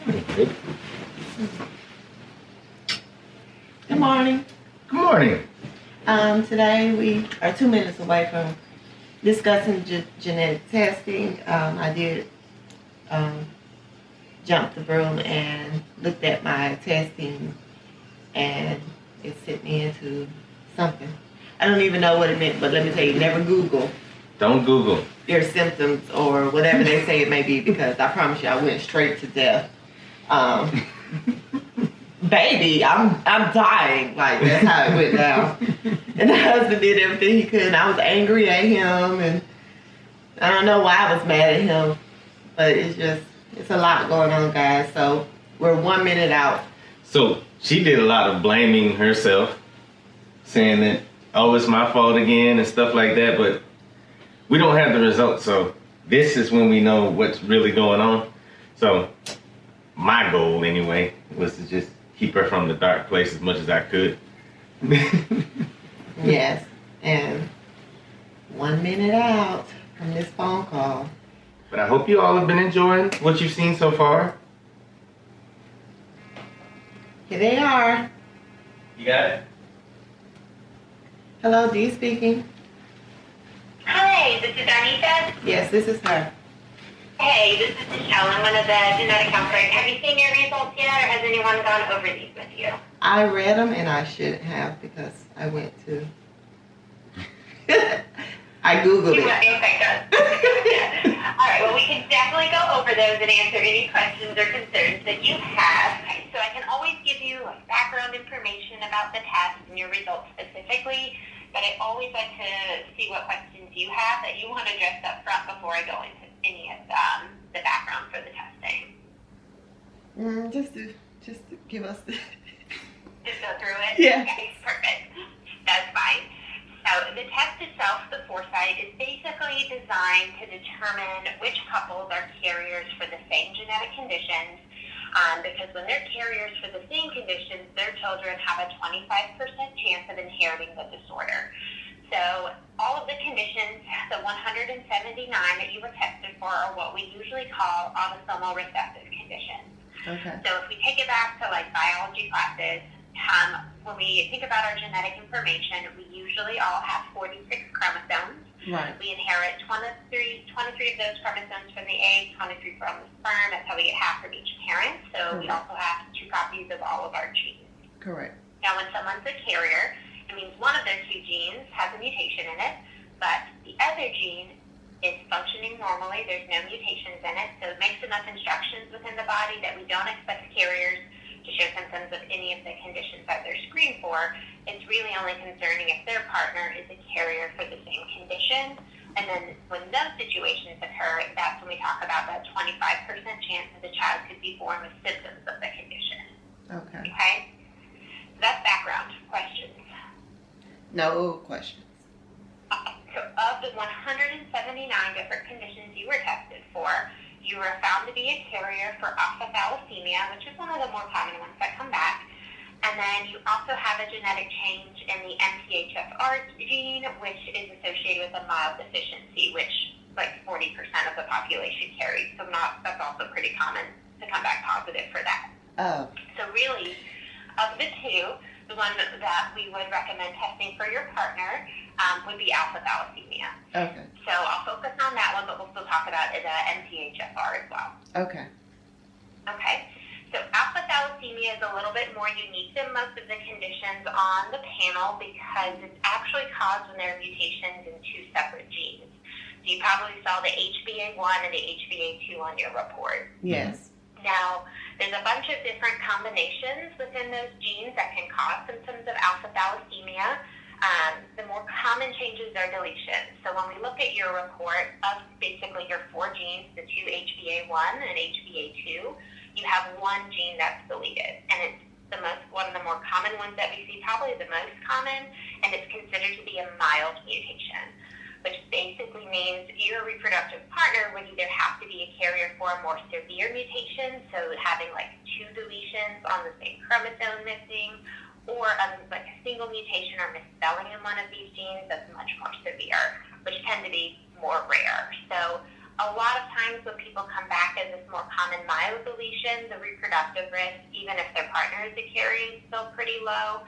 Good morning. Good morning. Today we are 2 minutes away from discussing genetic testing. I did jump the broom and looked at my testing, and it sent me into something. I don't even know what it meant, but let me tell you, never Google Don't Google. your symptoms or whatever they say it may be, because I promise you I went straight to death. Baby, I'm dying. Like, that's how it went down. And the husband did everything he could, and I was angry at him, and I don't know why I was mad at him, but it's a lot going on, guys. So we're 1 minute out. So she did a lot of blaming herself, saying that, oh, it's my fault again and stuff like that, but we don't have the results. So this is when we know what's really going on. So my goal, anyway, was to just keep her from the dark place as much as I could. Yes, and 1 minute out from this phone call. But I hope you all have been enjoying what you've seen so far. Here they are. You got it? Hello, Dee speaking. Hi, this is Anita. Yes, this is her. Hey, this is Michelle. I'm one of the genetic counselors. Have you seen your results yet, or has anyone gone over these with you? I read them, and I shouldn't have, because I went to... I Googled it. Okay, good. All right, well, we can definitely go over those and answer any questions or concerns that you have. So I can always give you background information about the test and your results specifically, but I always like to see what questions you have that you want to address up front before I go into any of the background for the testing. Just to give us the... Just go through it? Yeah. Okay, perfect. That's fine. So the test itself, the foresight, is basically designed to determine which couples are carriers for the same genetic conditions, because when they're carriers for the same conditions, their children have a 25% chance of inheriting the disorder. So all of the conditions, the 179 that you were tested for, are what we usually call autosomal recessive conditions. Okay. So if we take it back to biology classes, when we think about our genetic information, we usually all have 46 chromosomes. Right. We inherit 23 of those chromosomes from the egg, 23 from the sperm. That's how we get half from each parent. So we also have 2 copies of all of our genes. Correct. Now, when someone's a carrier, it means one of those 2 genes has a mutation in it, but the other gene is functioning normally. There's no mutations in it, so it makes enough instructions within the body that we don't expect carriers to show symptoms of any of the conditions that they're screened for. It's really only concerning if their partner is a carrier for the same condition. And then when those situations occur, that's when we talk about that 25% chance that the child could be born with symptoms of the condition. Okay. Okay? So that's background. Questions? No questions. So of the 179 different conditions you were tested for, you were found to be a carrier for alpha thalassemia, which is one of the more common ones that come back. And then you also have a genetic change in the MTHFR gene, which is associated with a mild deficiency, which 40% of the population carries. So that's also pretty common to come back positive for that. Oh. So really, of the 2, the one that we would recommend testing for your partner would be alpha thalassemia. Okay. So I'll focus on that one, but we'll still talk about the MTHFR as well. Okay. Okay. So alpha thalassemia is a little bit more unique than most of the conditions on the panel because it's actually caused when there are mutations in 2 separate genes. So you probably saw the HbA1 and the HbA2 on your report. Yes. Now, there's a bunch of different combinations within those genes that can cause symptoms of alpha thalassemia. The more common changes are deletions. So when we look at your report of basically your 4 genes, the 2 HbA1 and HbA2, you have 1 gene that's deleted. And it's one of the more common ones that we see, probably the most common, and it's considered to be a mild mutation, which basically means your reproductive partner would either have to be a carrier for a more severe mutation, so having 2 deletions on the same chromosome missing, or a single mutation or misspelling in one of these genes that's much more severe, which tend to be more rare. So A lot of times when people come back as this more common mild deletion, the reproductive risk, even if their partner is a carrier, is still pretty low.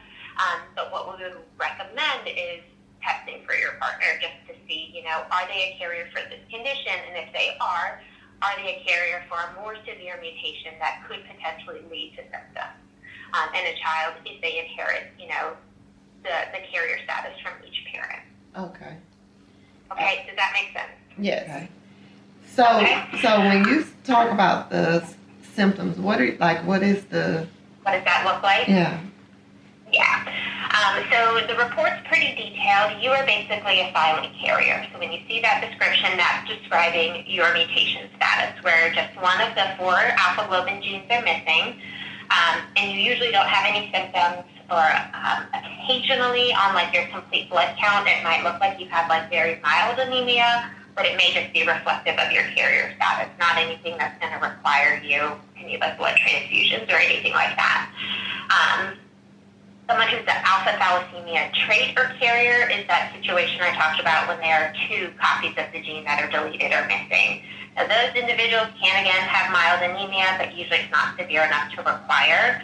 But what we would recommend is testing for your partner just to see, are they a carrier for this condition? And if they are they a carrier for a more severe mutation that could potentially lead to symptoms in a child if they inherit, the carrier status from each parent. Okay. Okay, does that make sense? Yes. Okay. So when you talk about the symptoms, what does that look like? Yeah. Yeah. So the report's pretty detailed. You are basically a silent carrier. So when you see that description, that's describing your mutation status, where just one of the 4 alpha globin genes are missing, and you usually don't have any symptoms, or occasionally on your complete blood count, it might look like you've had very mild anemia, but it may just be reflective of your carrier status, not anything that's going to require you to need blood transfusions or anything like that. Someone who's an alpha thalassemia trait or carrier is that situation I talked about when there are 2 copies of the gene that are deleted or missing. Now, those individuals can, again, have mild anemia, but usually it's not severe enough to require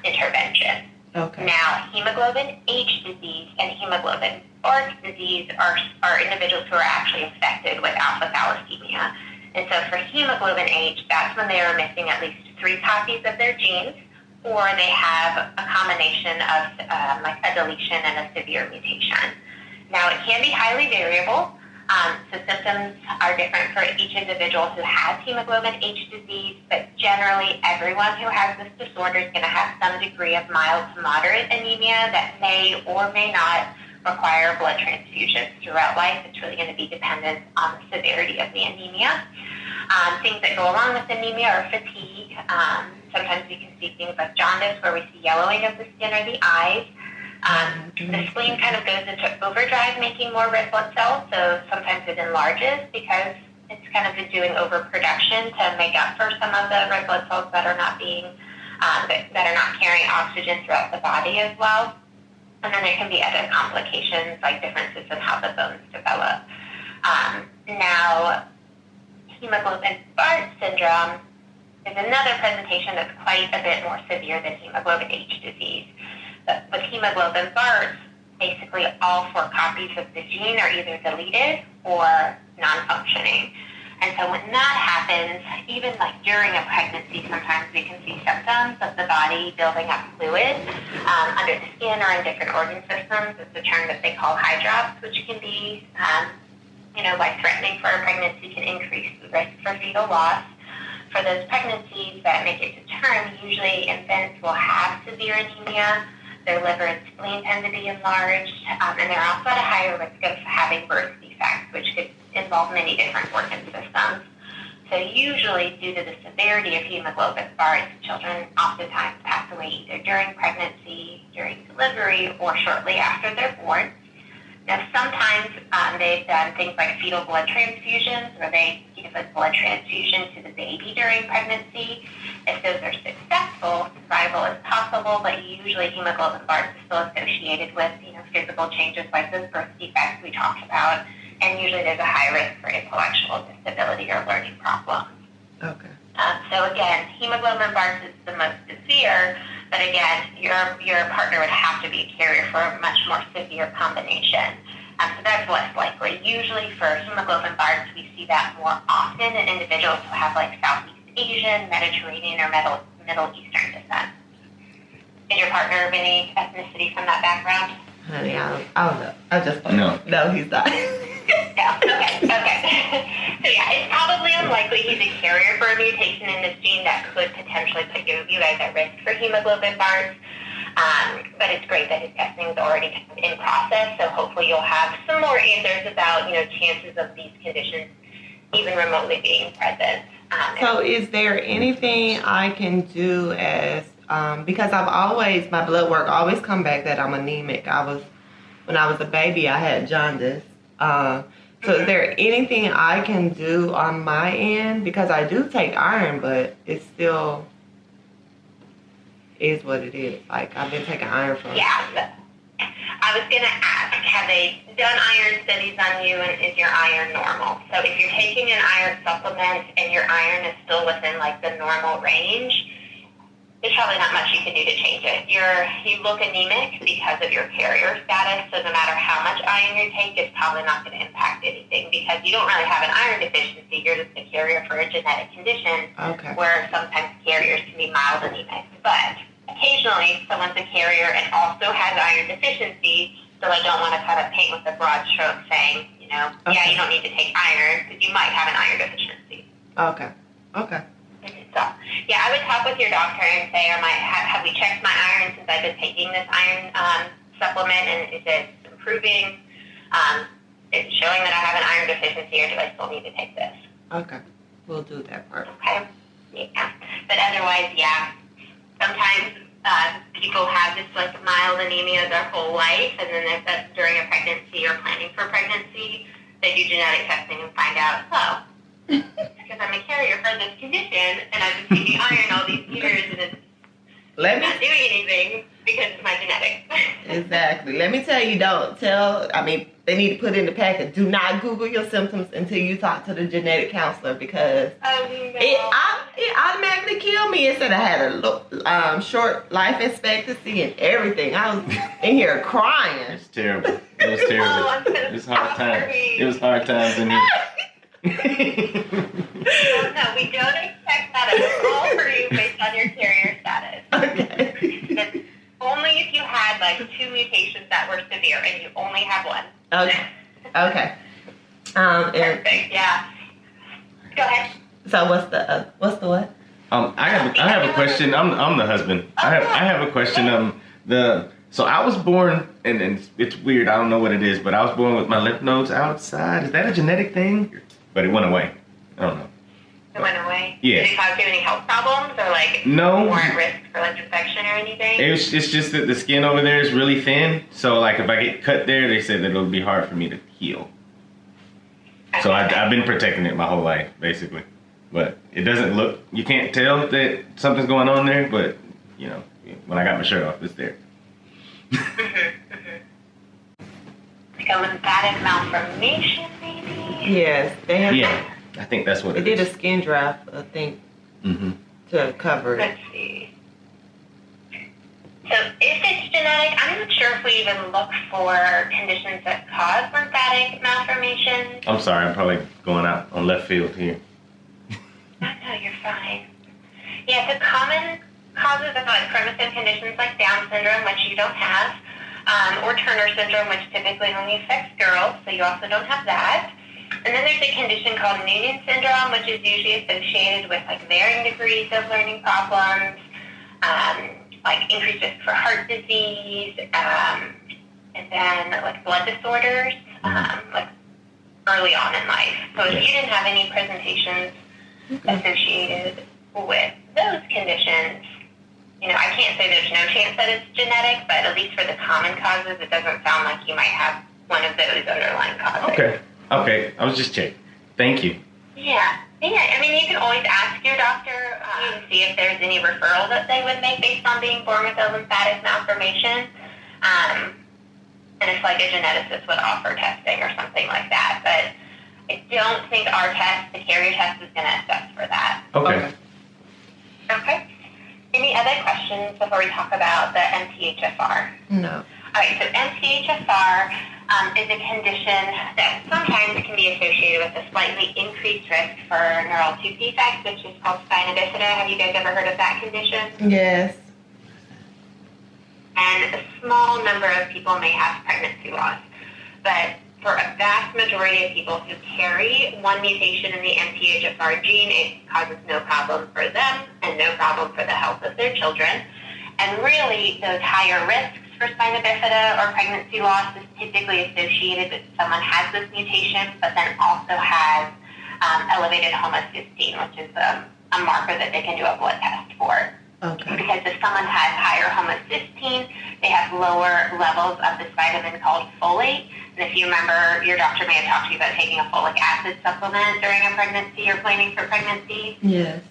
intervention. Okay. Now, hemoglobin H disease and hemoglobin Bart's disease are individuals who are actually affected with alpha thalassemia. And so for hemoglobin H, that's when they are missing at least 3 copies of their genes, or they have a combination of a deletion and a severe mutation. Now, it can be highly variable. So symptoms are different for each individual who has hemoglobin H disease, but generally everyone who has this disorder is going to have some degree of mild to moderate anemia that may or may not require blood transfusions throughout life. It's really going to be dependent on the severity of the anemia. Things that go along with anemia are fatigue. Sometimes we can see things like jaundice, where we see yellowing of the skin or the eyes. The spleen kind of goes into overdrive, making more red blood cells, so sometimes it enlarges because it's kind of doing overproduction to make up for some of the red blood cells that are not being, that are not carrying oxygen throughout the body as well. And then there can be other complications like differences in how the bones develop. Now, hemoglobin Bart syndrome is another presentation that's quite a bit more severe than hemoglobin H disease. But with hemoglobin Bart's, basically all 4 copies of the gene are either deleted or non-functioning. And so when that happens, even during a pregnancy, sometimes we can see symptoms of the body building up fluid under the skin or in different organ systems. It's a term that they call hydrops, which can be, life-threatening for a pregnancy, can increase the risk for fetal loss. For those pregnancies that make it to term, usually infants will have severe anemia. Their liver and spleen tend to be enlarged, and they're also at a higher risk of having birth defects, which could involve many different organ systems. So usually, due to the severity of hemoglobin Bart's, children oftentimes pass away either during pregnancy, during delivery, or shortly after they're born. Now, sometimes they've done things like fetal blood transfusions, where they give a blood transfusion to the baby during pregnancy. If those are successful, survival is possible, but usually hemoglobin Bart's is still associated with physical changes like those birth defects we talked about, and usually there's a high risk for intellectual disability or learning problems. Okay. So again, hemoglobin Bart's is the most severe, but again, your partner would have to be a carrier for a much more severe combination. So that's less likely. Usually for hemoglobin Bart's, we see that more often in individuals who have Southeast Asian, Mediterranean, or Middle Eastern descent. Is your partner of any ethnicity from that background? Honey, I don't know. I just No. No, he's not. Yeah, okay. So yeah, it's probably unlikely he's a carrier for a mutation in this gene that could potentially put you guys at risk for hemoglobin Bart's. But it's great that his testing is already in process, so hopefully you'll have some more answers about, chances of these conditions even remotely being present. So is there anything I can do as, because my blood work always come back that I'm anemic. When I was a baby, I had jaundice. So is there anything I can do on my end? Because I do take iron, but it still is what it is. I've been taking iron for. Yeah. I was going to ask, have they done iron studies on you, and is your iron normal? So if you're taking an iron supplement and your iron is still within like the normal range, there's probably not much you can do to change it. You look anemic because of your carrier status, so no matter how much iron you take, it's probably not going to impact anything because you don't really have an iron deficiency. You're just a carrier for a genetic condition where sometimes carriers can be mild anemic. But occasionally, someone's a carrier and also has iron deficiency, so I don't want to kind of paint with a broad stroke saying, yeah, you don't need to take iron because you might have an iron deficiency. Okay. So, yeah, I would talk with your doctor and say, have we checked my iron since I've been taking this iron supplement, and is it improving? Is it showing that I have an iron deficiency, or do I still need to take this? Okay. We'll do that part. Okay. Yeah. But otherwise, yeah, sometimes people have this like mild anemia their whole life, and then if that's during a pregnancy or planning for pregnancy, they do genetic testing and find out, because I'm a carrier for this condition, and I've been taking iron all these years, and it's not doing anything because it's my genetics. Exactly. Let me tell you, they need to put in the packet. Do not Google your symptoms until you talk to the genetic counselor because it automatically killed me. It said I had a short life expectancy and everything. I was in here crying. It's terrible. It was terrible. It was hard times. It was hard times in here. No, we don't expect that at all for you based on your carrier status. Okay. It's only if you had like 2 mutations that were severe and you only have 1. Okay. Perfect. Yeah. Go ahead. So what's the what? I have a question. I'm the husband. I have a question. So I was born, and it's weird. I don't know what it is, but I was born with my lymph nodes outside. Is that a genetic thing? But it went away. I don't know. It went away? Yeah. Did it cause you any health problems or like no, more at risk for like infection or anything? It's just that the skin over there is really thin. So like if I get cut there, they said that it'll be hard for me to heal. Okay. So I've been protecting it my whole life, basically. But it doesn't look, you can't tell that something's going on there, but when I got my shirt off, it's there. Like a lymphatic malformation, maybe? Yes, they have. Yeah, I think that's what it is. They did a skin draft, I think, to cover it. Let's see. So if it's genetic, I'm not sure if we even look for conditions that cause lymphatic malformations. I'm sorry, I'm probably going out on left field here. No, you're fine. Yeah, so common causes of like chromosomal conditions like Down syndrome, which you don't have, or Turner syndrome, which typically only affects girls, so you also don't have that. And then there's a condition called Noonan syndrome, which is usually associated with like varying degrees of learning problems, like increased risk for heart disease, and then like blood disorders, like early on in life. So if you didn't have any presentations associated with those conditions, I can't say there's no chance that it's genetic, but at least for the common causes, it doesn't sound like you might have one of those underlying causes. Okay. I was just checking. Thank you. Yeah. I mean, you can always ask your doctor and see if there's any referral that they would make based on being born with a lymphatic malformation. And if like a geneticist would offer testing or something like that. But I don't think our test, the carrier test, is going to assess for that. Okay. Any other questions before we talk about the MTHFR? No. All right, so MTHFR is a condition that sometimes can be associated with a slightly increased risk for neural tooth defects, which is called spina bifida. Have you guys ever heard of that condition? Yes. And a small number of people may have pregnancy loss, but for a vast majority of people who carry one mutation in the MTHFR gene, it causes no problem for them and no problem for the health of their children. And really, those higher risks for spina bifida or pregnancy loss is typically associated with someone has this mutation, but then also has elevated homocysteine, which is a marker that they can do a blood test for. Okay. Because if someone has higher homocysteine, they have lower levels of this vitamin called folate. And if you remember, your doctor may have talked to you about taking a folic acid supplement during a pregnancy or planning for pregnancy. Yes.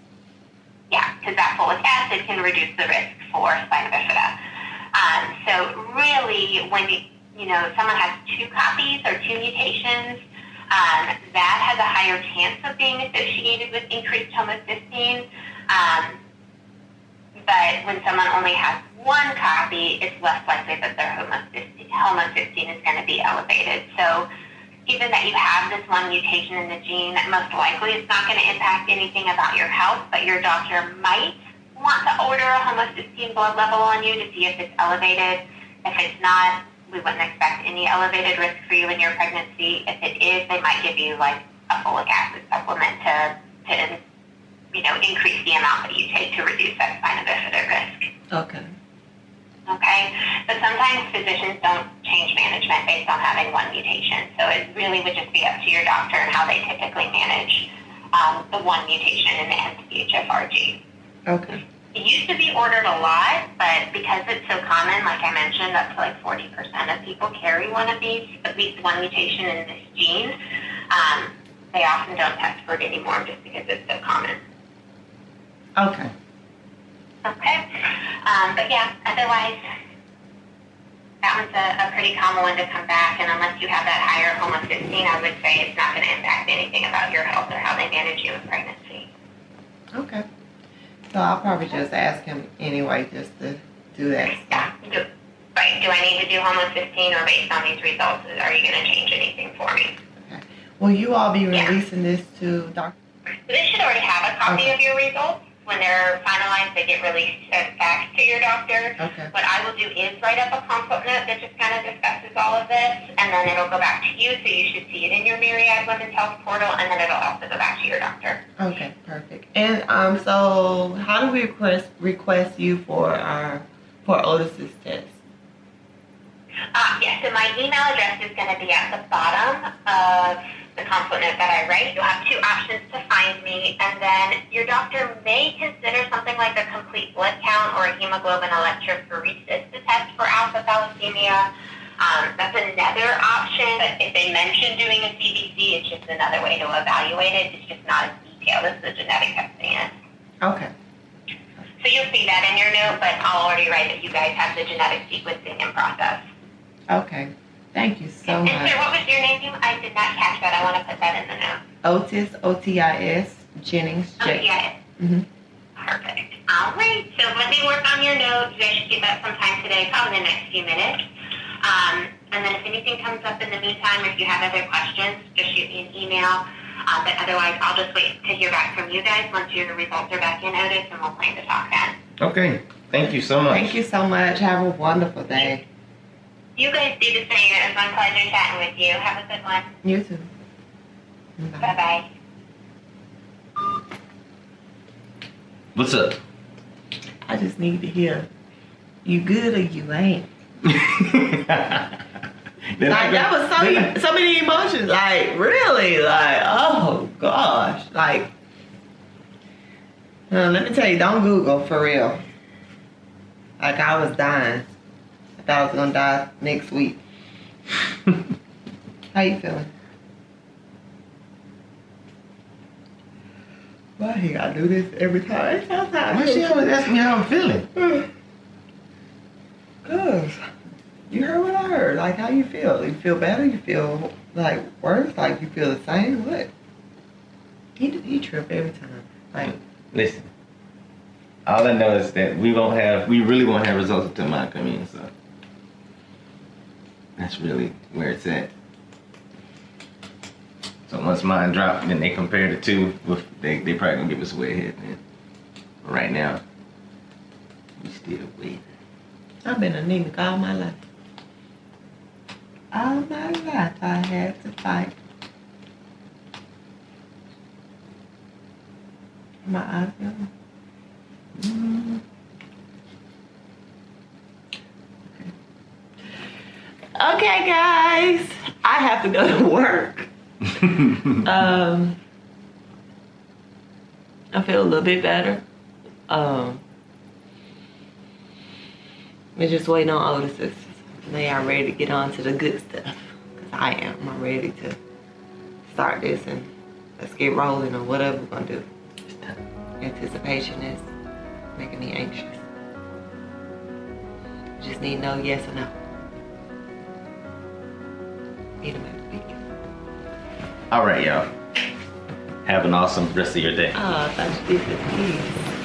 Yeah, because that folic acid can reduce the risk for spina bifida. So really, when someone has 2 copies or 2 mutations, that has a higher chance of being associated with increased homocysteine. But when someone only has 1 copy, it's less likely that their homocysteine is going to be elevated. So even that you have this 1 mutation in the gene, most likely it's not going to impact anything about your health, but your doctor might want to order a homocysteine blood level on you to see if it's elevated. If it's not, we wouldn't expect any elevated risk for you in your pregnancy. If it is, they might give you like a folic acid supplement to increase the amount that you take to reduce that spina bifida risk. Okay. Okay? But sometimes physicians don't change management based on having 1 mutation. So it really would just be up to your doctor and how they typically manage the 1 mutation in the MTHFR gene. Okay. It used to be ordered a lot, but because it's so common, like I mentioned, up to like 40% of people carry one of these, at least 1 mutation in this gene. They often don't test for it anymore just because it's so common. Okay. Okay. But yeah, otherwise, that one's a pretty common one to come back, and unless you have that higher homocysteine, I would say it's not going to impact anything about your health or how they manage you in pregnancy. Okay. So I'll probably just ask him anyway, just to do that. Yeah. Right. Do I need to do homocysteine, or based on these results, are you going to change anything for me? Okay. Will you all be releasing this to Dr.? So they should already have a copy of your results. When they're finalized, they get released back to your doctor. Okay. What I will do is write up a consult note that just kind of discusses all of this, and then it'll go back to you, so you should see it in your Myriad Women's Health portal, and then it'll also go back to your doctor. Okay, perfect. And so how do we request you for Otis's test? Yeah, so my email address is going to be at the bottom of the consult note that I write. You'll have 2 options to find me, and then your doctor may consider something like a complete blood count or a hemoglobin electrophoresis to test for alpha thalassemia. That's another option, but if they mention doing a CBC, it's just another way to evaluate it. It's just not as detailed as the genetic testing is. Okay. So you'll see that in your note, but I'll already write that you guys have the genetic sequencing in process. Okay. Thank you so And much. sir, what was your name? I did not catch that. I want to put that in the note. Otis, Otis, Jennings, J. Yes. Mm-hmm. Perfect. All right. So let me work on your note. You guys should get that sometime today, probably in the next few minutes. And then if anything comes up in the meantime, if you have other questions, just shoot me an email. But otherwise, I'll just wait to hear back from you guys once your results are back in Otis, and we'll plan to talk then. Okay. Thank you so much. Thank you so much. Have a wonderful day. You guys do the same. It was my pleasure chatting with you. Have a good one. You too. Bye. Bye-bye. What's up? I just need to hear, you good or you ain't? Like, that was so many emotions. Like, really? Like, oh, gosh. Like, let me tell you, don't Google, for real. Like, I was dying. I thought I was going to die next week. How you feeling? Why he gotta do this every time? Why she always ask me how I'm feeling? Cause you heard what I heard. Like, how you feel? You feel better? You feel like worse? Like you feel the same? What? He trip every time. Like, listen. All I know is that we really won't have results until mine come in. So that's really where it's at. So once mine drop, then they compare the 2. They probably gonna give us a way ahead, man. But right now, we still waiting. I've been anemic all my life. All my life I had to fight. My eyes feeling. Okay, guys. I have to go to work. I feel a little bit better. We're just waiting on Otis's. They are ready to get on to the good stuff. Because I am. I'm ready to start this and let's get rolling on whatever we're going to do. Anticipation is making me anxious. Just need no yes or no. Eat them at the beginning. All right, y'all. Have an awesome rest of your day. Oh, I thought you did the peace.